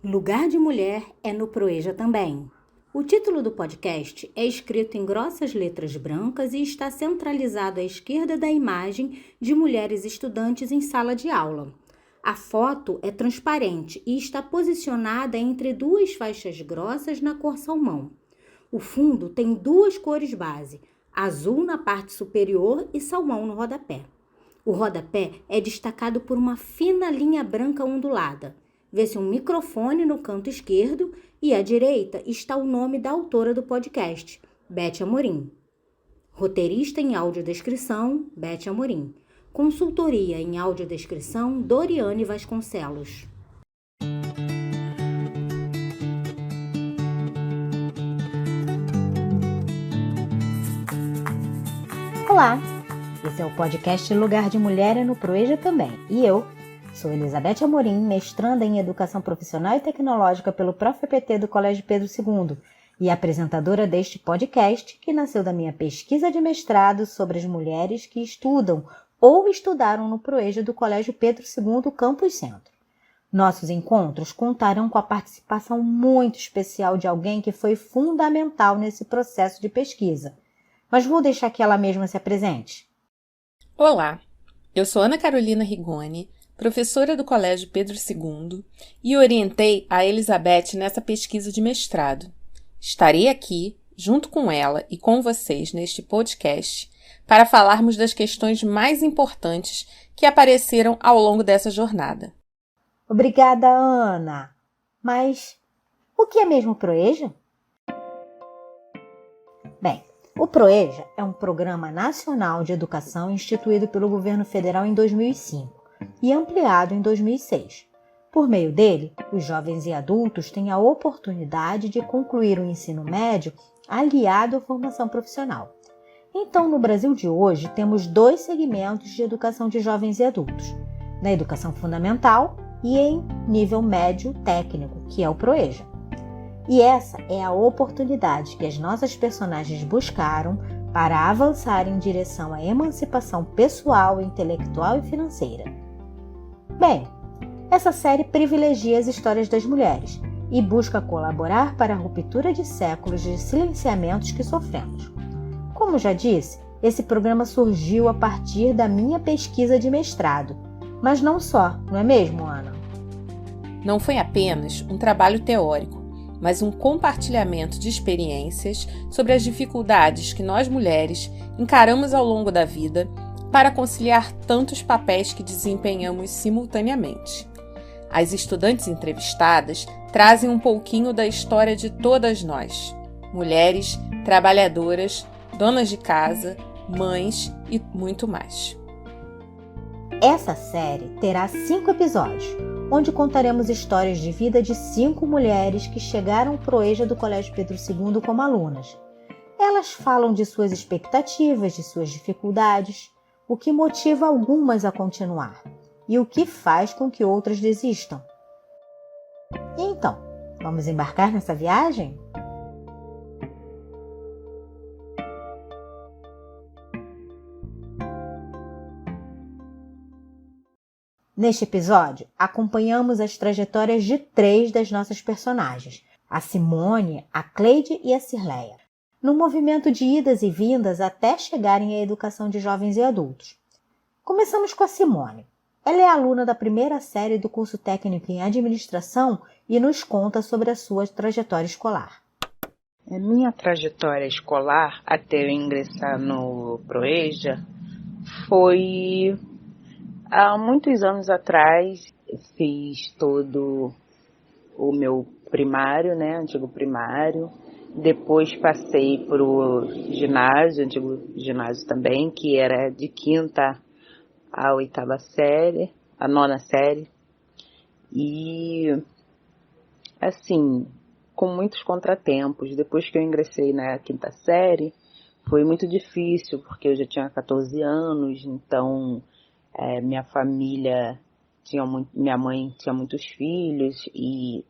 Lugar de mulher é no Proeja também. O título do podcast é escrito em grossas letras brancas e está centralizado à esquerda da imagem de mulheres estudantes em sala de aula. A foto é transparente e está posicionada entre duas faixas grossas na cor salmão. O fundo tem duas cores base, azul na parte superior e salmão no rodapé. O rodapé é destacado por uma fina linha branca ondulada. Vê-se um microfone no canto esquerdo e à direita está o nome da autora do podcast, Beth Amorim. Roteirista em audiodescrição, Beth Amorim. Consultoria em audiodescrição, Doriane Vasconcelos. Olá, esse é o podcast Lugar de Mulher é no Proeja também. E eu sou Elizabeth Amorim, mestranda em Educação Profissional e Tecnológica pelo ProfEPT do Colégio Pedro II e apresentadora deste podcast que nasceu da minha pesquisa de mestrado sobre as mulheres que estudam ou estudaram no Proeja do Colégio Pedro II Campus Centro. Nossos encontros contarão com a participação muito especial de alguém que foi fundamental nesse processo de pesquisa. Mas vou deixar que ela mesma se apresente. Olá, eu sou Ana Carolina Rigoni, professora do Colégio Pedro II e orientei a Elizabeth nessa pesquisa de mestrado. Estarei aqui, junto com ela e com vocês neste podcast, para falarmos das questões mais importantes que apareceram ao longo dessa jornada. Obrigada, Ana. Mas o que é mesmo Proeja? Bem, o Proeja é um programa nacional de educação instituído pelo governo federal em 2005 e ampliado em 2006. Por meio dele, os jovens e adultos têm a oportunidade de concluir o ensino médio aliado à formação profissional. Então, no Brasil de hoje, temos dois segmentos de educação de jovens e adultos, na educação fundamental e em nível médio técnico, que é o Proeja. E essa é a oportunidade que as nossas personagens buscaram para avançar em direção à emancipação pessoal, intelectual e financeira. Bem, essa série privilegia as histórias das mulheres e busca colaborar para a ruptura de séculos de silenciamentos que sofremos. Como já disse, esse programa surgiu a partir da minha pesquisa de mestrado, mas não só, não é mesmo, Ana? Não foi apenas um trabalho teórico, mas um compartilhamento de experiências sobre as dificuldades que nós mulheres encaramos ao longo da vida para conciliar tantos papéis que desempenhamos simultaneamente. As estudantes entrevistadas trazem um pouquinho da história de todas nós, mulheres, trabalhadoras, donas de casa, mães e muito mais. Essa série terá 5 episódios, onde contaremos histórias de vida de 5 mulheres que chegaram ao Proeja do Colégio Pedro II como alunas. Elas falam de suas expectativas, de suas dificuldades, o que motiva algumas a continuar e o que faz com que outras desistam. E então, vamos embarcar nessa viagem? Neste episódio, acompanhamos as trajetórias de 3 das nossas personagens, a Simone, a Cleide e a Cirleia, num movimento de idas e vindas até chegarem à educação de jovens e adultos. Começamos com a Simone. Ela é aluna da primeira série do curso técnico em administração e nos conta sobre a sua trajetória escolar. A minha trajetória escolar até eu ingressar no Proeja foi há muitos anos atrás. Fiz todo o meu primário, antigo primário. Depois passei para o ginásio, antigo ginásio também, que era de 5ª à 8ª série, a 9ª série. E, assim, com muitos contratempos. Depois que eu ingressei na 5ª série, foi muito difícil, porque eu já tinha 14 anos, então minha família minha mãe tinha muitos filhos e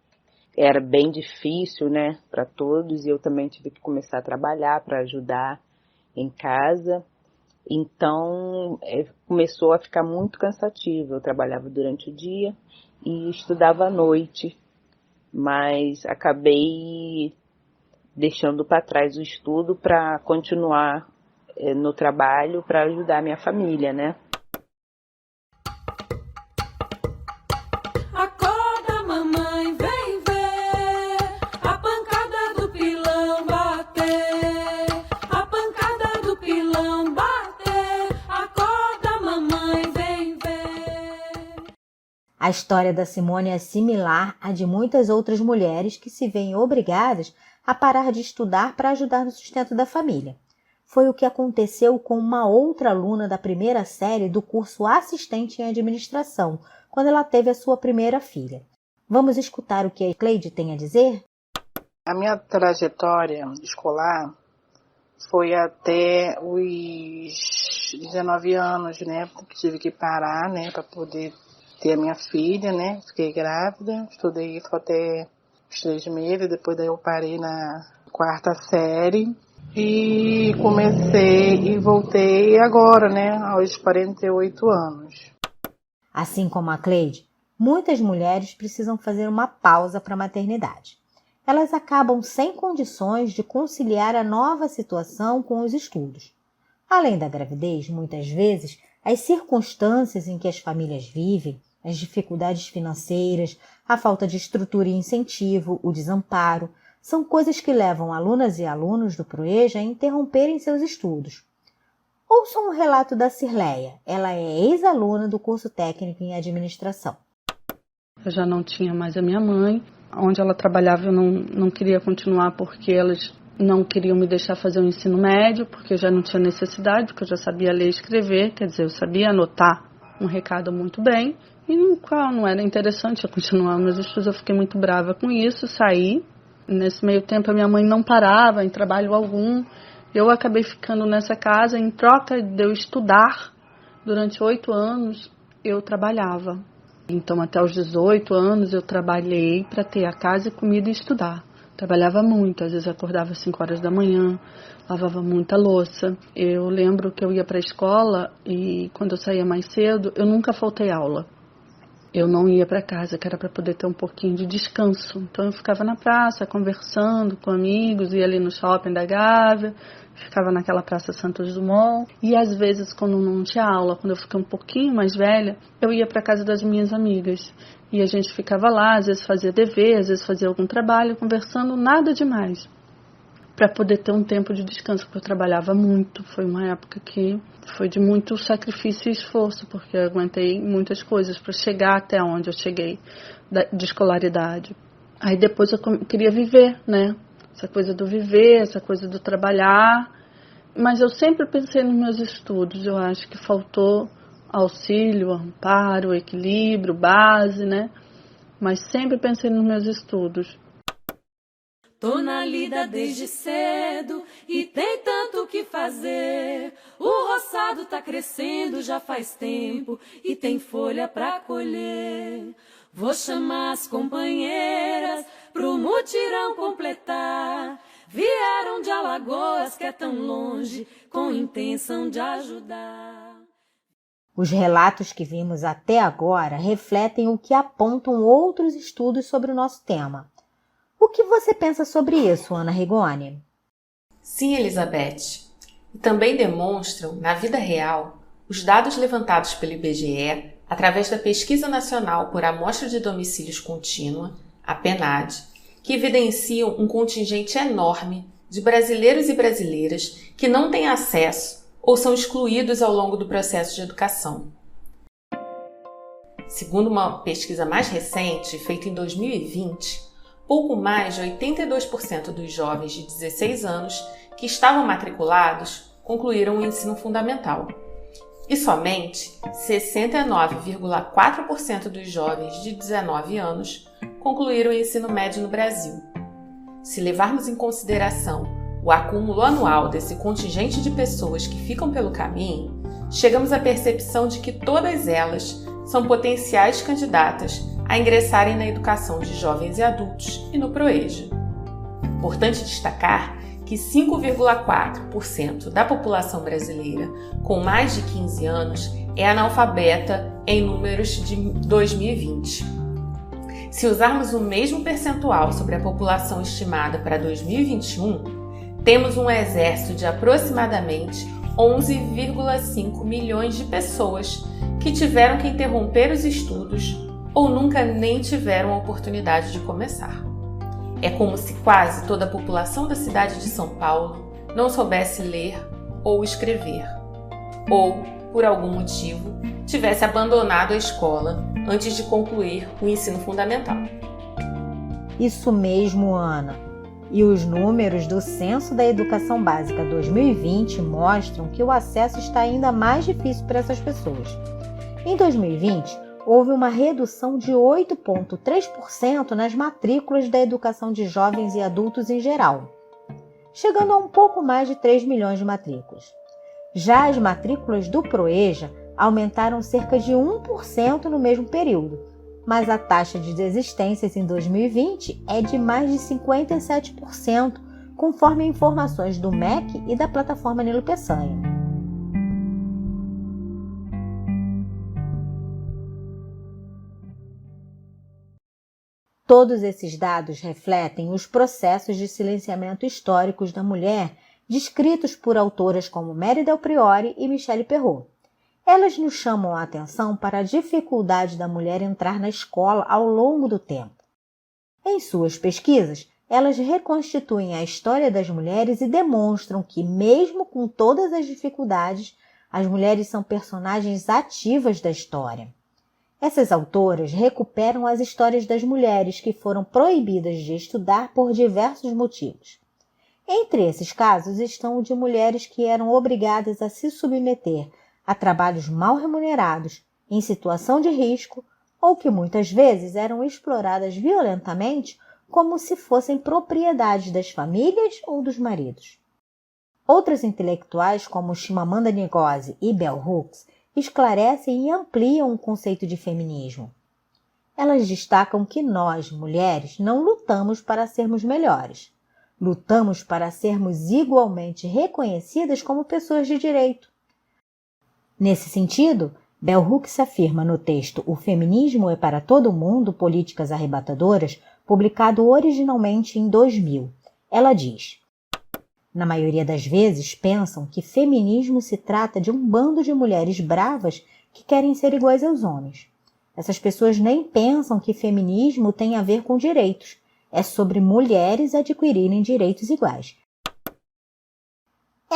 era bem difícil, para todos, e eu também tive que começar a trabalhar para ajudar em casa. Então, começou a ficar muito cansativo. Eu trabalhava durante o dia e estudava à noite. mas acabei deixando para trás o estudo para continuar no trabalho para ajudar a minha família, né? Acorda, mamãe, vem ver a pancada do pilão bater, a pancada do pilão bater. Acorda, mamãe, vem ver. A história da Simone é similar à de muitas outras mulheres que se veem obrigadas a parar de estudar para ajudar no sustento da família. Foi o que aconteceu com uma outra aluna da primeira série do curso Assistente em Administração, quando ela teve a sua primeira filha. Vamos escutar o que a Cleide tem a dizer? A minha trajetória escolar foi até os 19 anos, né? Porque tive que parar, né? Para poder ter a minha filha, né? Fiquei grávida, estudei só até os 3 meses, depois daí eu parei na 4ª série. E comecei e voltei agora, né? Aos 48 anos. Assim como a Cleide, muitas mulheres precisam fazer uma pausa para a maternidade. Elas acabam sem condições de conciliar a nova situação com os estudos. Além da gravidez, muitas vezes, as circunstâncias em que as famílias vivem, as dificuldades financeiras, a falta de estrutura e incentivo, o desamparo, são coisas que levam alunas e alunos do PROEJA a interromperem seus estudos. Ouçam um relato da Cirleia. Ela é ex-aluna do curso técnico em administração. Eu já não tinha mais a minha mãe. Onde ela trabalhava eu não queria continuar porque elas não queriam me deixar fazer o ensino médio, porque eu já não tinha necessidade, porque eu já sabia ler e escrever, quer dizer, eu sabia anotar um recado muito bem, e no qual não era interessante eu continuar meus estudos. Eu fiquei muito brava com isso, saí. Nesse meio tempo a minha mãe não parava em trabalho algum. Eu acabei ficando nessa casa. Em troca de eu estudar durante 8 anos, eu trabalhava. Então até os 18 anos eu trabalhei para ter a casa, comida e estudar. Trabalhava muito, às vezes acordava às 5 horas da manhã, lavava muita louça. Eu lembro que eu ia para a escola e quando eu saía mais cedo, eu nunca faltei aula. Eu não ia para casa, que era para poder ter um pouquinho de descanso. Então eu ficava na praça, conversando com amigos, ia ali no shopping da Gávea, ficava naquela Praça Santos Dumont. E às vezes, quando não tinha aula, quando eu fiquei um pouquinho mais velha, eu ia para casa das minhas amigas. E a gente ficava lá, às vezes fazia dever, às vezes fazia algum trabalho, conversando, nada demais. Para poder ter um tempo de descanso, porque eu trabalhava muito. Foi uma época que foi de muito sacrifício e esforço, porque eu aguentei muitas coisas para chegar até onde eu cheguei de escolaridade. Aí depois eu queria viver, né? Essa coisa do viver, essa coisa do trabalhar. Mas eu sempre pensei nos meus estudos. Eu acho que faltou auxílio, amparo, equilíbrio, base, né? Mas sempre pensei nos meus estudos. Tô na lida desde cedo e tem tanto o que fazer. O roçado tá crescendo já faz tempo e tem folha pra colher. Vou chamar as companheiras pro mutirão completar. Vieram de Alagoas, que é tão longe, com intenção de ajudar. Os relatos que vimos até agora refletem o que apontam outros estudos sobre o nosso tema. O que você pensa sobre isso, Ana Rigoni? Sim, Elizabeth. E também demonstram, na vida real, os dados levantados pelo IBGE através da Pesquisa Nacional por Amostra de Domicílios Contínua, a PNAD, que evidenciam um contingente enorme de brasileiros e brasileiras que não têm acesso ou são excluídos ao longo do processo de educação. Segundo uma pesquisa mais recente, feita em 2020, pouco mais de 82% dos jovens de 16 anos que estavam matriculados concluíram o ensino fundamental. E somente 69,4% dos jovens de 19 anos concluíram o ensino médio no Brasil. Se levarmos em consideração o acúmulo anual desse contingente de pessoas que ficam pelo caminho, chegamos à percepção de que todas elas são potenciais candidatas a ingressarem na educação de jovens e adultos e no PROEJA. Importante destacar que 5,4% da população brasileira com mais de 15 anos é analfabeta em números de 2020. Se usarmos o mesmo percentual sobre a população estimada para 2021, temos um exército de aproximadamente 11,5 milhões de pessoas que tiveram que interromper os estudos ou nunca nem tiveram a oportunidade de começar. É como se quase toda a população da cidade de São Paulo não soubesse ler ou escrever, ou, por algum motivo, tivesse abandonado a escola antes de concluir o ensino fundamental. Isso mesmo, Ana. E os números do Censo da Educação Básica 2020 mostram que o acesso está ainda mais difícil para essas pessoas. Em 2020, houve uma redução de 8,3% nas matrículas da educação de jovens e adultos em geral, chegando a um pouco mais de 3 milhões de matrículas. Já as matrículas do PROEJA aumentaram cerca de 1% no mesmo período, mas a taxa de desistências em 2020 é de mais de 57%, conforme informações do MEC e da plataforma Nilo Peçanha. Todos esses dados refletem os processos de silenciamento históricos da mulher descritos por autoras como Mary Del Priore e Michelle Perrot. Elas nos chamam a atenção para a dificuldade da mulher entrar na escola ao longo do tempo. Em suas pesquisas, elas reconstituem a história das mulheres e demonstram que, mesmo com todas as dificuldades, as mulheres são personagens ativas da história. Essas autoras recuperam as histórias das mulheres que foram proibidas de estudar por diversos motivos. Entre esses casos estão o de mulheres que eram obrigadas a se submeter a trabalhos mal remunerados, em situação de risco, ou que muitas vezes eram exploradas violentamente como se fossem propriedades das famílias ou dos maridos. Outras intelectuais, como Chimamanda Ngozi e Bell Hooks, esclarecem e ampliam o conceito de feminismo. Elas destacam que nós, mulheres, não lutamos para sermos melhores. Lutamos para sermos igualmente reconhecidas como pessoas de direito. Nesse sentido, Bell Hooks afirma no texto O Feminismo é para Todo Mundo, Políticas Arrebatadoras, publicado originalmente em 2000. Ela diz: na maioria das vezes pensam que feminismo se trata de um bando de mulheres bravas que querem ser iguais aos homens. Essas pessoas nem pensam que feminismo tem a ver com direitos. É sobre mulheres adquirirem direitos iguais.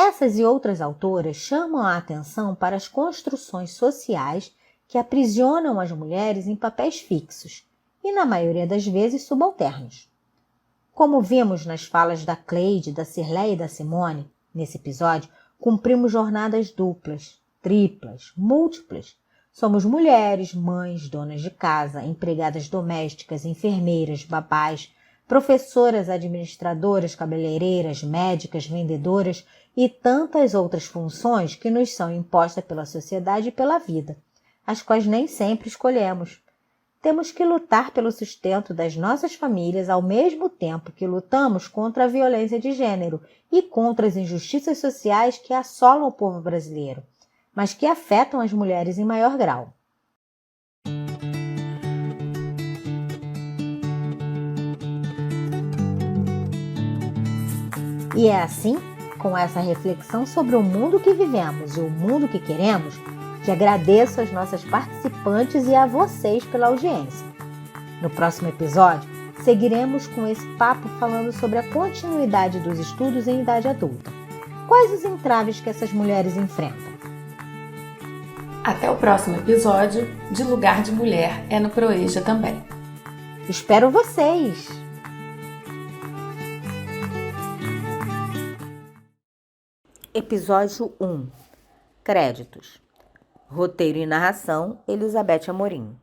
Essas e outras autoras chamam a atenção para as construções sociais que aprisionam as mulheres em papéis fixos e, na maioria das vezes, subalternos. Como vimos nas falas da Cleide, da Cirlé e da Simone, nesse episódio, cumprimos jornadas duplas, triplas, múltiplas. Somos mulheres, mães, donas de casa, empregadas domésticas, enfermeiras, babás, professoras, administradoras, cabeleireiras, médicas, vendedoras e tantas outras funções que nos são impostas pela sociedade e pela vida, as quais nem sempre escolhemos. Temos que lutar pelo sustento das nossas famílias ao mesmo tempo que lutamos contra a violência de gênero e contra as injustiças sociais que assolam o povo brasileiro, mas que afetam as mulheres em maior grau. E é assim, com essa reflexão sobre o mundo que vivemos e o mundo que queremos, que agradeço às nossas participantes e a vocês pela audiência. No próximo episódio, seguiremos com esse papo falando sobre a continuidade dos estudos em idade adulta. Quais os entraves que essas mulheres enfrentam? Até o próximo episódio de Lugar de Mulher é no PROEJA também. Espero vocês! Episódio 1. Créditos. Roteiro e narração, Elizabeth Amorim.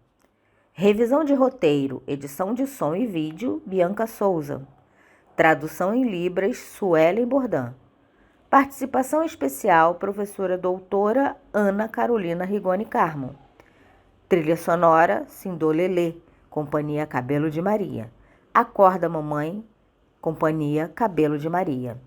Revisão de roteiro, edição de som e vídeo, Bianca Souza. Tradução em Libras, Suelen Bordan. Participação especial, professora doutora Ana Carolina Rigoni Carmo. Trilha sonora, Sindolelê, Companhia Cabelo de Maria. Acorda Mamãe, Companhia Cabelo de Maria.